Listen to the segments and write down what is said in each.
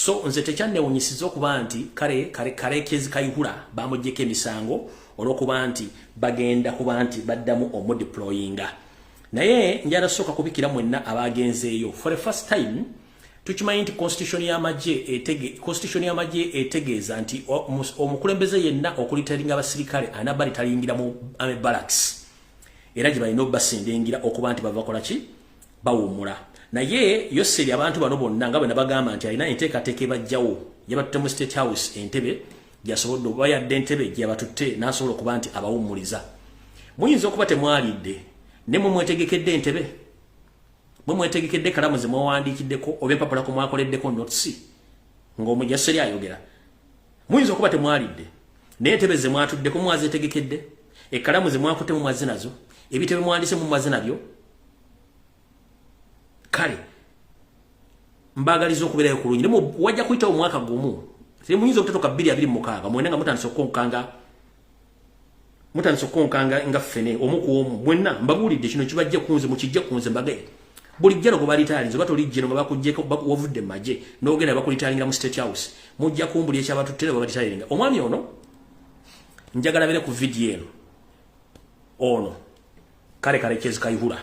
So nze tekyannewunyisiza okuba nti kale Kezi Kayihura bamuggyeko emisango olw'okuba nti bagenda kuba nti baddamu omudeployinga. Naye njala soka kubikira mwenna abagenzeeyo. For the first time tukimanyi nti constitution y'amagye etegeeza nti omukulembeze yenna okulitalinga abasirikale anabali talingira mu barracks. Era gye balina obbasendingira okuba nti bava kola ki? Bawummula. Naye Yoseri abantu bano bonna nga bwe nabagamba nti alina enteekateeka ebajjawo yabatutte mu State House Entebbe gyasobodde oba yadde Entebbe gye yabatutte n'asobola okuba nti abawummuliza. Muyinza okuba temwalidde ne mwe mwetegekedde Entebbe, mwe mwetegekedde kalamu ze mwawandiikiddeko oba empapula ko mwakoleddeko notisi ng'omujja Yoseri ayogera. Muyinza okuba temwalidde naye Entebbe ze mwatuddeko mwazeetegekedde, ekkalamu ze mwakutte mu mwazi nazo, ebitebe mwandise mu mwazi nabyo. Kale mbagaliza okubeerayo kulungi nemo wajja kuyita omwaka gumu temuyinza okutoka 2026 mwena nga mutandise okukonkanga nga ffene omukuomu mwenna mbabuulidde kino kibajja kunze mukijja kunze mbagaye buli jjano gwe balitaalinze oba tolijjeno nga bakuggyeko wavudde majje n'ogenda bakulitaalingira mu State House mujja kumbuli ekyabatuttera bwe balitaalinga. Omwami ono njagala bere ku vidiyo eno ono kale Kezi Kayihura.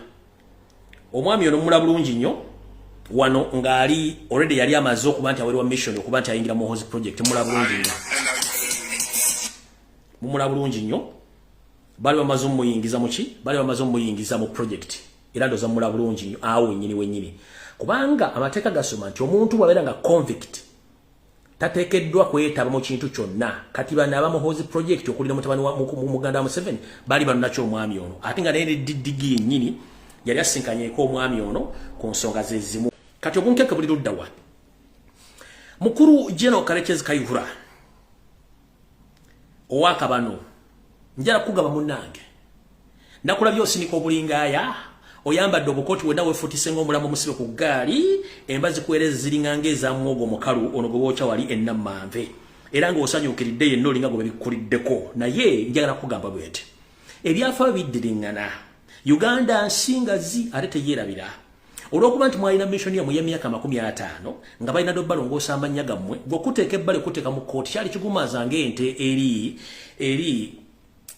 Omwami ono mula bulungi nnyo wano ngali already yali amaze okuba nti aweerwa mission okuba nti ayingira mu Hozi project. Mula bulungi nnyo, mumula bulungi nnyo, bali bamaze omuyingiza mu ki? Bali bamaze omuyingiza mu project. Era ndoza mula bulungi nnyo awo wennyini kubanga amateeka gasoma nti omuntu bw'abeera nga convict tateekeddwa kwetaba mu kintu kyonna. Kati bano aba mu Hozi project okulira mutabani wa Muganda wa Museveni bali banakyo omwami ono ate nga naye digi yennyini yali asinkanyeko omwami ono ku nsonga ze zimu. Kati obunkeke buli ludda wa mukuru General Kezi Kayihura owaka bano njala kugaba munnange nakulabye osinika obulingaya oyambadde obukoti wena wefutise ng'omulamu musibe ku ggaali embazi kuweereza ziringanga eza mwogo mukalu ono gwe bookya wali ennammanve era ng'osanyuukiridde yenna olinga gwe bikuliddeko. Naye njagala kugamba bwete ebyafa biddiringana Uganda nsingazi ate teyeerabira olw'okuba nti mwalina mission yammwe y'emyaka 50 nga balina do balongoosa amannya gammwe gwokuteeka ebbale kuteeka mu kooti kyali kigumaza ng'ente eri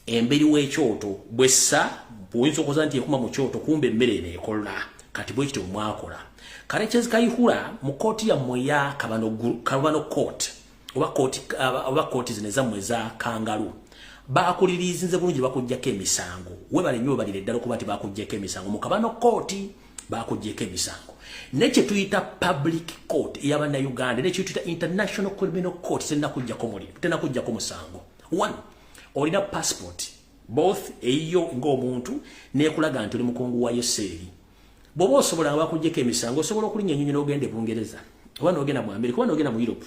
emberi w'ekyoto bwessa bw'oyinza okuza nti ekuma mu kyoto kumbe emmere eno ekola. Kati bwe kityo mwakola. Kezi Kayihura mu kooti yammwe ya Kabano court oba kooti zino ezammwe eza kangalu bakulirizinze bulungi bakuggyako emisango. Webale nnyo balire ddala okuba nti bakuggyako emisango mu Kabano kooti bakuggyeko emisango. Nekye tuyita public court ey'Abannayuganda nekye tuyita international criminal court tenakuggyako musango. One, olina passport both eyo ng'omuntu nekulaga nti oli mukungu wa Yoseri. Bw'oba osobola nga bakuggyeko emisango osobola okulinnya ennyonyi n'ogenda e Bungereza oba n'ogenda mu America oba n'ogenda mu Europe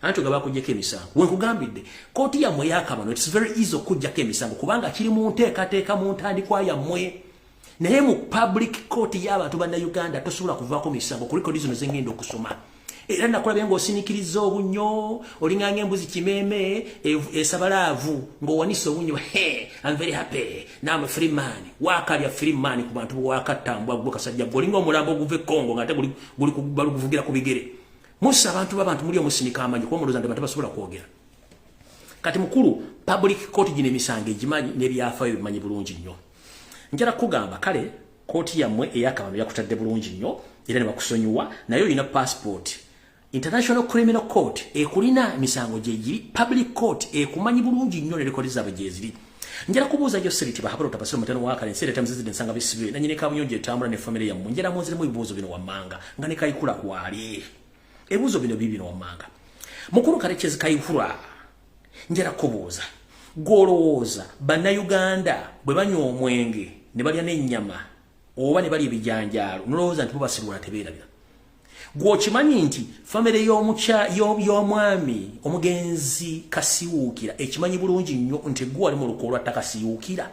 anti nga bakuggyeko emisango. Wenkugambidde kooti yammwe ey'Akabano it's very easy okuggyako emisango kubanga kiri mu nteekateeka mu ntandikwa yammwe. Naye mu public court y'abantu Bannayuganda tosobola kuvaako misango ku rekodi zino zengenda okusoma. Era nakulabye ng'osinikiriza obunnyo olinganga embuzi kimeeme esabalaavu ng'owanisa obunnyo I'm very happy now I'm a free man. Waakalya free man ku bantu bwewakattambwa gwe kasajja gwolinga omulambo oguva e Congo ng'ate guli kuvugira ku bigere. Musa abantu b'abantu muli omusinika amanyi kuba mulowooza nti abantu basobola kwogera. Kati mukulu public court gino emisango egimanyi n'ebyafaayo bimanyi bulungi nnyo. Njala kugamba kale kooti yammwe ey'Akabano yakutadde bulungi nnyo era ne bakusonyiwa naye olina passport. International Criminal Court ekulina emisango gye giri, public court ekumanyi bulungi nnyo ne rekodi zaabwe gye ziri. Njala kubuuza Yoseri tibahabala otabasira mutano wakale nseera tamuzizidde nsanga bisibire nanyine kabuyonjo etambula ne famire yammwe njala munziremu ebibuuzo bino wammanga nga ne Kayihura kwali. Ebibuuzo bino bibino wammanga. Mukulu Kezi Kayihura njala kubuuza gw'olowooza Bannayuganda bwe banywa omwenge ne balya n'ennyama oba ne balya ebijanjaalo nolowooza nti bo basirwala tebeerabira. Gw'okimanyi nti famire y'omwami omugenzi Kasiwuukira ekimanyi bulungi nnyo nti gwe wali mu luko olwatta Kasiwuukira.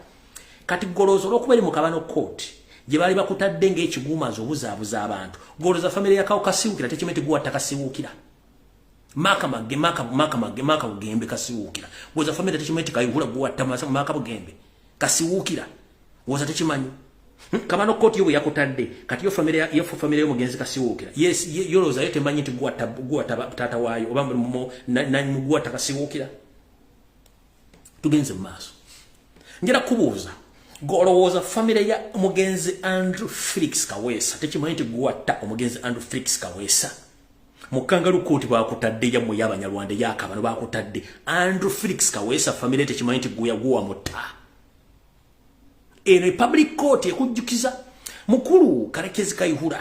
Kati gw'olowooza olw'okuba eri mu Kabano court gye baali bakutadde ng'ekigumazi obuzaabuza abantu gw'olowooza famire ya Kasiwuukira tekimanyi nti gwe watta Kasiwuukira. Maka Bugembe Kasiwuukira gwoza family tekimanyi nti Kayihura gwe watta Maka Bugembe Kasiwuukira gwoza tekimanyi. Kamano koti yo yakutadde kati yo familia yo mugenzi kasiwukira yes yoloza yote manyi nti gwa tata wayo oba na mugwa takasiwukira tugenze maso ngira kubuuza golowooza familia ya mugenzi Andrew Felix Kaweesa tekimanyi nti gwa ta omugenzi Andrew Felix Kaweesa mukangalu koti bakutadde ya mu y'abanyarwanda yakabano bakutadde Andrew Felix Kaweesa familia tekimanyi nti gwa mutta eno public court ekujjukiza mukulu Karekezi Kayihura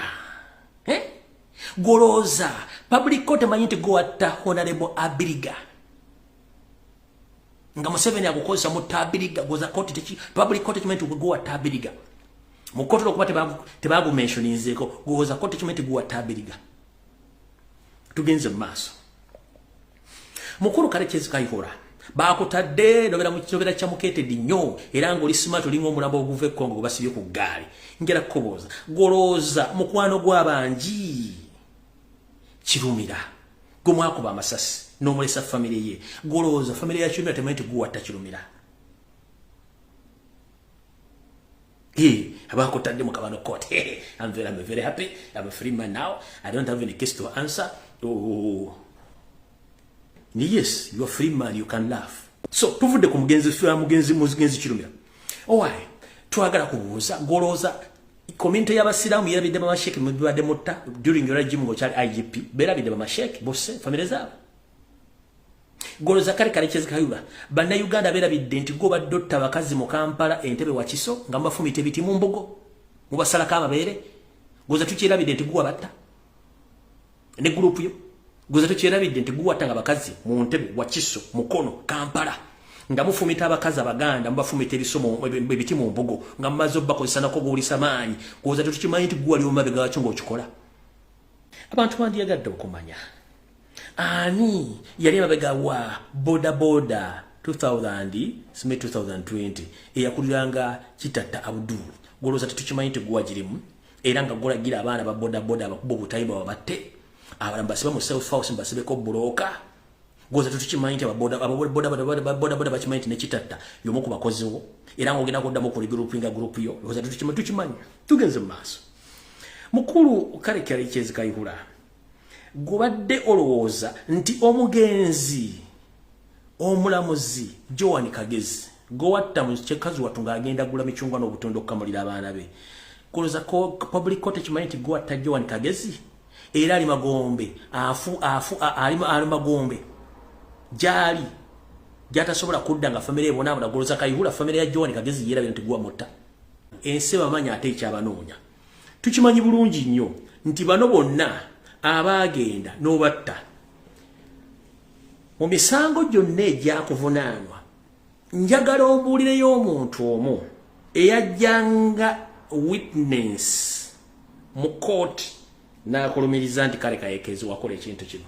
goloza public court manyite go atta honorable Abiriga nga Museveni akukozesa mu Abiriga goza court techi public court manyite go atta Abiriga mukoto lokubate tebagu mentioninzeko goza court manyite go atta Abiriga tugenze maso mukulu Karekezi Kayihura bakutadde dobera mu kizobera kya mukete dinyo era ngo lisima tulingo mulabo oguve Kongo basibye ku gali ngera kuboza goloza mukwano gw'abanji kirumira gomwako ba masasi no mulesa family ye goloza family ya kirumira temanyi guwatta kirumira abakutadde mu kabano court I'm very happy I'm a free man now I don't have any case to answer yes, you are free man, you can laugh. So, tuvude ku mugenzi kirumira. Owaye, twagala kubuuza goloza komite y'abasiramu yarabidde bamasheke mu bibadde mutta during your regime ngochali IGP berabidde bamasheke bose family zabo. Goloza Karekezi Kayihura bana Uganda berabidde nti go badotta bakazi mu Kampala Entebbe wa Kiso nga mbafumite biti mu mbogo mu basalaka ababere goza tukirabidde nti gwa batta ne group yo goza tukirabidde nti gwa tanga bakazi mu Entebbe wa Kiso mukono Kampala nga mufumita abakazi abaganda mbafumite bisomo biti mu mbogo nga mazo bakozesa nako gulisa maanyi goza tukimanyi nti gwa liyo mabega wacho ng'okikola abantu bandi yagadde okumanya ani yali mabega wa boda 2020 eyakuliranga kitata Abdul goloza tukimanyi nti gwa jirimu era nga golagira abaana ba boda abakubo butayiba wabatte abalamba basiba mu South House mbasibeko buloka goza tukimanyi nti boda bakimanyi nti ne kitata yomu ku bakoziwo era nga ogenda kuddamu ku groupinga group yo goza tukimanyi tugenze mu maaso mukulu Karekezi Kayihura gubadde olowooza nti omugenzi omulamuzi Joan Kagezi gowatta mu kyekazi watunga agenda gula michungwa n'obutondo okamulira abaana be koloza ko public court kimanyi nti gowatta Joan Kagezi era ali magombe ali magombe jali jatasobola kudda nga family ebona abona goloza Kayihura family ya Joan Kagezi yera bintu gwa mota ense bamanya ate ekyabanoonya tukimanyi bulungi nnyo nti bano bonna abagenda n'obatta mu misango gyonna egyakuvunaanwa njagala obuulireyo omuntu omu eyajjanga witness mu court n'akulumiriza nti kale Kayekezi wakola ekintu kino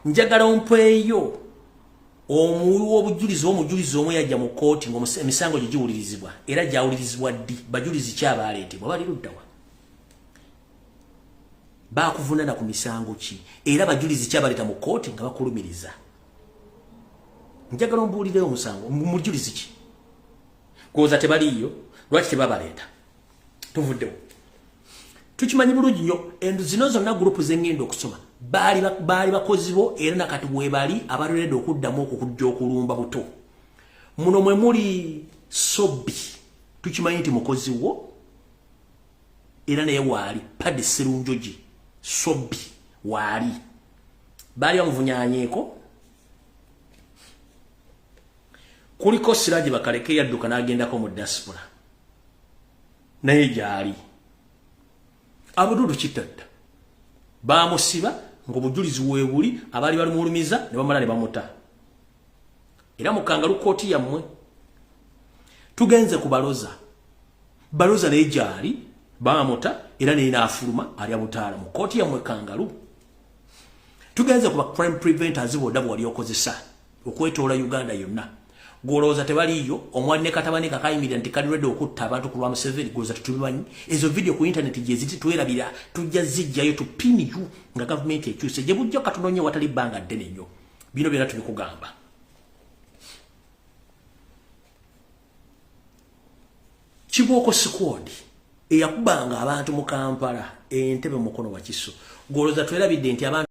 njagala ompeeyo omujulizi omu yajja mu court ng'emisango gye giwulirizibwa era gyawulirizibwa ddi bajulizi ki abaaleetebwa bali luddawa bakuvunana ku misango ki era bajulizi kyabaleta mu court nga bakulumiriza njagala ombuulire omusango mujulizi ki koza tebaliyo lwaki tebabaleta tuvuddewo tukimanyi bulungi nnyo endu zino zonna gurupu zengenda okusoma baali bakozibo era nakati webali abalolede okuddamu okukujja okulumba buto muno mwe muli Sobbi tukimanyi nti mukoziwo era naye waali Paddy Sserunjogi Sobbi wali bali bamuvunyanyeeko kuliko Siraji Bakaleke yadduka n'agendako mu diaspora naye gyali Abududu kitadda bamusiba ng'obujulizi weebuli abali balimulumiza ne bamala ne bamuta era mukangalu kooti yammwe tugenze ku baloza naye gyali bamuta era ne naafuluma ali abutaala mu kooti yammwe kangalu tugenze ku ba crime preventers boda bwali okozesa okwetoola Uganda yonna golooza tebaliyo omwali ne katabani kakayimirira nti kali ready okutta abantu ku lwa Museveni golooza tutubimanyi ezo video ku internet gye ziti twerabira tujja zijjayo tupiniyu nga gavumenti ekyuse gye bujja katunonye watali bbanga ddene nnyo bino byonna tubikugamba Kibooko squad eyakubanga abantu mu Kampala entebe mukono wa Kiso goloza twerabidde nti abantu